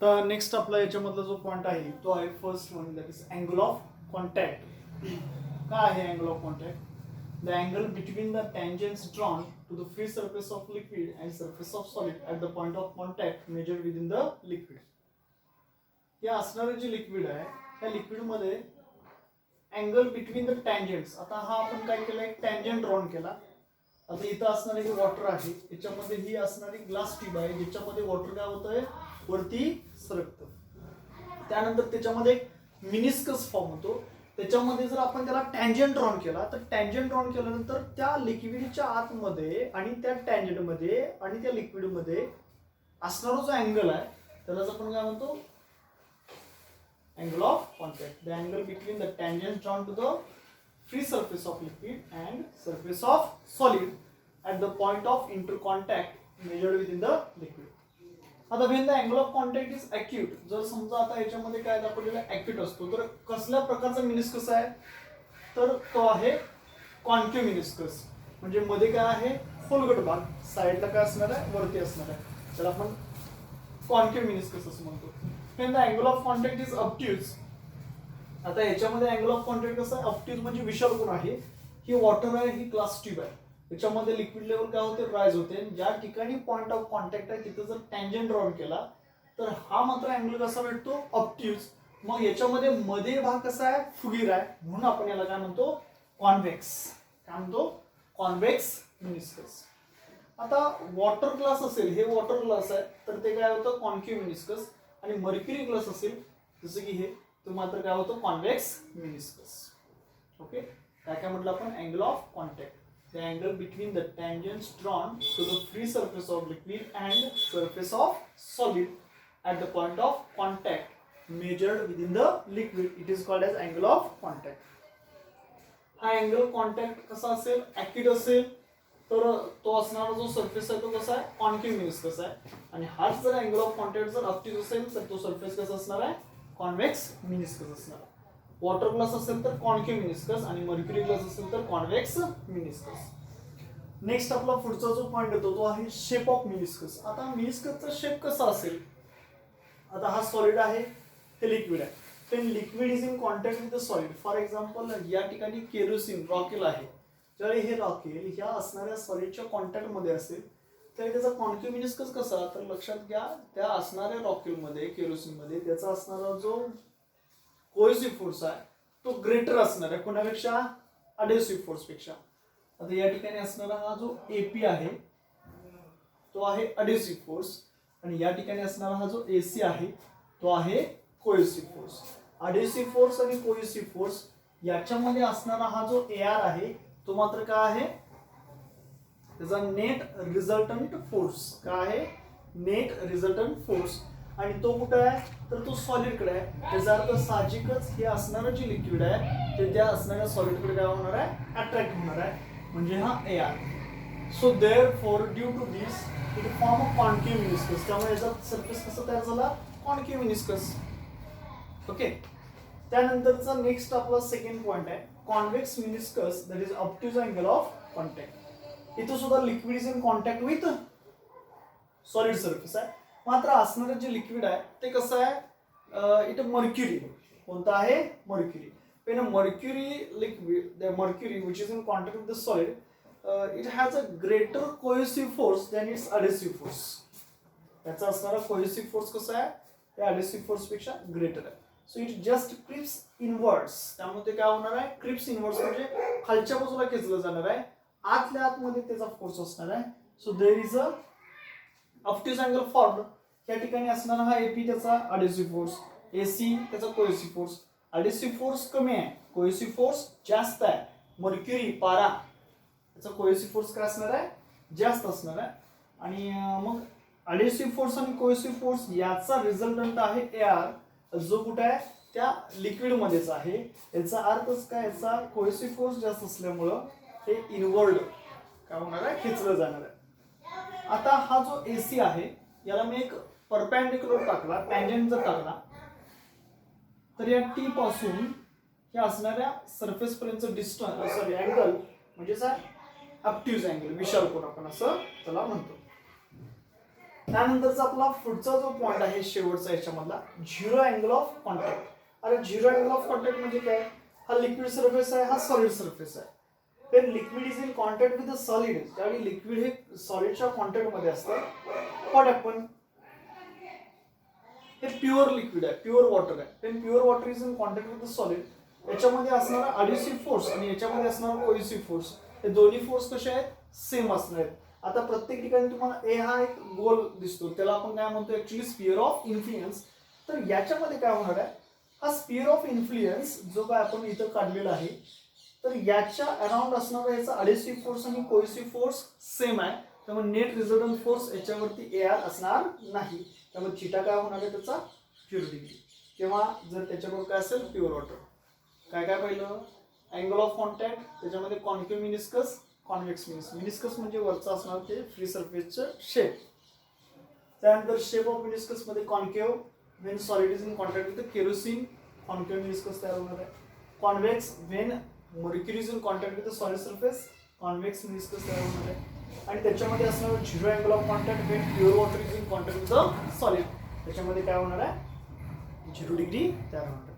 आता नेक्स्ट आपला याच्यामधला जो पॉइंट आहे तो आहे first one, that is angle of contact. काय आहे angle of contact? The angle between the tangents drawn to the free surface of liquid and surface of solid at the point of contact measured within the liquid. हे असणारे जे liquid आहे त्या लिक्विडमध्ये angle between the tangents, आता हा आपण काय केलं, एक टँजंट ड्रॉन केला. आता इथं असणारे हे वॉटर आहे, याच्यामध्ये ही असणारी ग्लास ट्यूब आहे ज्याच्यामध्ये वॉटर काय होतंय, वरती सरकतं. त्यानंतर त्याच्यामध्ये मिनिस्कस फॉर्म होतो. त्याच्यामध्ये जर आपण त्याला टँजंट ड्रॉन केला तर टँजंट ड्रॉन केल्यानंतर त्या लिक्विडच्या आतमध्ये आणि त्या टँजंटमध्ये आणि त्या लिक्विडमध्ये असणारा जो अँगल आहे त्यालाच आपण काय म्हणतो, angle of contact. The angle between the tangents drawn to the free surface of liquid and surface of solid at the point of intercontact measured within the liquid. आता when the angle of contact is acute, जर समजा आता याच्यामध्ये काय दाखवलेलं acute असतो तर कसल्या प्रकारचा मिनिस्कस आहे, तर तो आहे कॉन्केव मिनिस्कस. म्हणजे मध्ये काय आहे, खोलगट भाग, साईडला काय असणार आहे, वरती असणार आहे, त्याला आपण कॉन्केव मिनिस्कस असं म्हणतो. When the angle of contact is obtuse, आता याच्यामध्ये अँगल ऑफ कॉन्टॅक्ट कसं आहे, ऑब्ट्यूज म्हणजे विशाल कोण आहे, ही वॉटर आहे, ही ग्लास ट्यूब आहे, याच्यामध्ये लिक्विड लेवल काय होते, राईज होते. ज्या ठिकाणी पॉइंट ऑफ कॉन्टॅक्ट आहे तिथं जर टँजंट ड्रॉन केला तर हा मात्र अँगल कसा भेटतो, ऑब्ट्यूज. मग याच्यामध्ये मध्ये भाग कसा आहे, फुगीर आहे, म्हणून आपण याला काय म्हणतो, कॉन्व्हेक्स. काय म्हणतो, कॉन्व्हेक्स मिनिस्कस. आता वॉटर ग्लास असेल, हे वॉटर ग्लास आहे तर ते काय होतं, कॉन्केव्ह मिनिस्कस. आणि मर्क्युरी ग्लास असेल जसं की हे, तो मात्र काय होतं, कॉन्व्हेक्स मिनिस्कस. ओके, काय काय म्हटलं आपण, angle of contact, the angle between the tangents drawn to the free surface of liquid and surface of solid at the point of contact measured within the liquid, it is called as angle of contact. हा angle contact कसा असेल, acute असेल तर तो असणारा जो surface आहे तो कसा आहे, कॉन्केव्ह मिनिस्कस आहे. आणि हाच जर अँगल ऑफ कॉन्टॅक्ट जर ऑब्ट्यूज असेल तर तो सरफेस कसा असणार आहे, कॉन्व्हेक्स मिनिस्कस असणार. वॉटर ग्लास असेल तर कॉन्केव्ह मिनिस्कस आणि मर्क्युरी ग्लास असेल तर कॉन्व्हेक्स मिनिस्कस. नेक्स्ट आपला पुढचा जो पॉइंट येतो तो आहे शेप ऑफ मिनिस्कस. आता मिनिस्कसचा शेप कसा असेल, आता हा सॉलिड आहे, हे लिक्विड आहे. then liquid is in contact with the solid. For example या ठिकाणी केरोसिन रॉकेल आहे, ज्यावेळी हे रॉकेल ह्या असणाऱ्या सॉलिडच्या कॉन्टॅक्टमध्ये असेल तर त्याचा कॉन्केव्ह मिनिस्कस कसा, तर लक्षात घ्या त्या असणाऱ्या रॉकेलमध्ये, केरोसिनमध्ये त्याचा असणारा जो कोहेसिव्ह फोर्स आहे तो ग्रेटर असणार आहे कोणापेक्षा, अडेसिव्ह फोर्स पेक्षा. आता या ठिकाणी असणारा हा जो एपी आहे तो आहे अडेसिव्ह फोर्स आणि या ठिकाणी असणारा हा जो एसी आहे तो आहे कोहेसिव्ह फोर्स. अडेसिव्ह फोर्स आणि कोहेसिव्ह फोर्स याच्यामध्ये असणारा हा जो एआर आहे तो मात्र काय आहे, त्याचा नेट रिझल्टंट फोर्स. काय आहे, नेट रिझल्टंट फोर्स. आणि तो कुठे आहे, तर तो सॉलिडकडे आहे. त्याचा अर्थ साहजिकच हे असणारं जे लिक्विड आहे ते त्या असणाऱ्या सॉलिडकडे काय होणार आहे, अट्रॅक्ट होणार आहे, म्हणजे हा AR. So therefore due to this it form a concave meniscus. त्यामुळे याचा सरफेस कसा तयार झाला, कॉन्केव्ह मिनिस्कस. ओके, त्यानंतरचा नेक्स्ट आपला सेकंड पॉइंट आहे convex meniscus, that is obtuse angle of contact. इथं सुद्धा liquid is in contact with solid surface आहे, मात्र असणारं जे लिक्विड आहे ते कसं आहे, इथं मर्क्युरी. कोणतं आहे, mercury. when a mercury liquid, the mercury which is in contact with the solid, it has a greater cohesive force than its adhesive force. त्याचा असणारा cohesive force कसा आहे, त्या adhesive force पेक्षा greater आहे. So it just creeps inwards. त्यामुळे ते काय होणार आहे, creeps inwards म्हणजे खालच्या बाजूला खेचलं जाणार आहे, आतल्या आतमध्ये त्याचा फोर्स असणार आहे. So there is a obtuse angle formed. या ठिकाणी असणारा हा एपी त्याचा adhesive फोर्स, एसी त्याचा कोहेसिव्ह फोर्स. adhesive फोर्स कमी आहे, कोहेसिव्ह फोर्स जास्त आहे. मर्क्युरी पारा त्याचा कोहेसिव्ह फोर्स काय असणार आहे, जास्त असणार आहे. आणि मग adhesive फोर्स आणि कोहेसिव्ह फोर्स याचा रिझल्टंट आहे एआर, जो कुठे आहे, त्या लिक्विड मध्येच आहे. याचा अर्थच काय, याचा कोहेसिव्ह फोर्स जास्त असल्यामुळं हे इनवर्ड काय होणार आहे, खेचलं जाणार आहे. आता हा जो एसी आहे याला मी एक परपेंडिक्युलर टाकला, टँजंट जर टाकला तर या टी पासून या असणाऱ्या सरफेस पर्यंतचं डिस्टन्स, सॉरी अँगल म्हणजेच ऑब्ट्यूज अँगल, विशाल कोन आपण असं त्याला म्हणतो. त्यानंतरचा आपला पुढचा जो पॉईंट आहे शेवटचा याच्यामधला झिरो अँगल ऑफ कॉन्टॅक्ट. अरे झिरो अँगल ऑफ कॉन्टॅक्ट म्हणजे काय? हा लिक्विड सरफेस आहे, हा सॉलिड सरफेस आहे. तर liquid is in contact with the solid. त्यावेळी लिक्विड हे सॉलिडच्या कॉन्टॅक्ट मध्ये असतं. What happen? हे प्युअर लिक्विड आहे, प्युअर वॉटर आहे. पण pure water is in contact with the solid. याच्यामध्ये असणारा अड्युसिव्ह फोर्स आणि याच्यामध्ये असणारा कोहेसिव्ह फोर्स, हे दोन्ही फोर्स कसे आहेत? सेम असणार आहेत. आता प्रत्येक ठिकाणी तुम्हाला ए हा एक गोल दिसतो, त्याला आपण काय म्हणतो? Actually sphere of influence. तर याच्यामध्ये काय होणार आहे? हा स्पियर ऑफ इन्फ्लुएन्स जो काय आपण इथं काढलेला आहे, तर याच्या अराउंड असणारा याचा अड्युसिव्ह फोर्स आणि कोहेसिव्ह फोर्स सेम आहे. त्यामुळे नेट रिझल्टंट फोर्स याच्यावरती ए आर असणार नाही. त्यामुळे थिटा काय होणार आहे? त्याचा 0 डिग्री. किंवा जर त्याच्याबरोबर काय असेल? Pure water. काय काय पाहिलं? अँगल ऑफ कॉन्टॅक्ट, त्याच्यामध्ये concave meniscus, convex meniscus. Meniscus म्हणजे वरचा असणार ते फ्री सरफेसचं शेप. त्यानंतर शेप ऑफ मेनिस्कस मध्ये concave, when solid is in contact with kerosene, concave meniscus तयार होणार आहे. Convex, when mercury is in contact with solid surface, convex meniscus तयार होणार आहे. आणि त्याच्यामध्ये असणार zero angle of contact, when pure water is in contact with solid, त्याच्यामध्ये काय होणार आहे? 0 डिग्री तयार होणार आहे.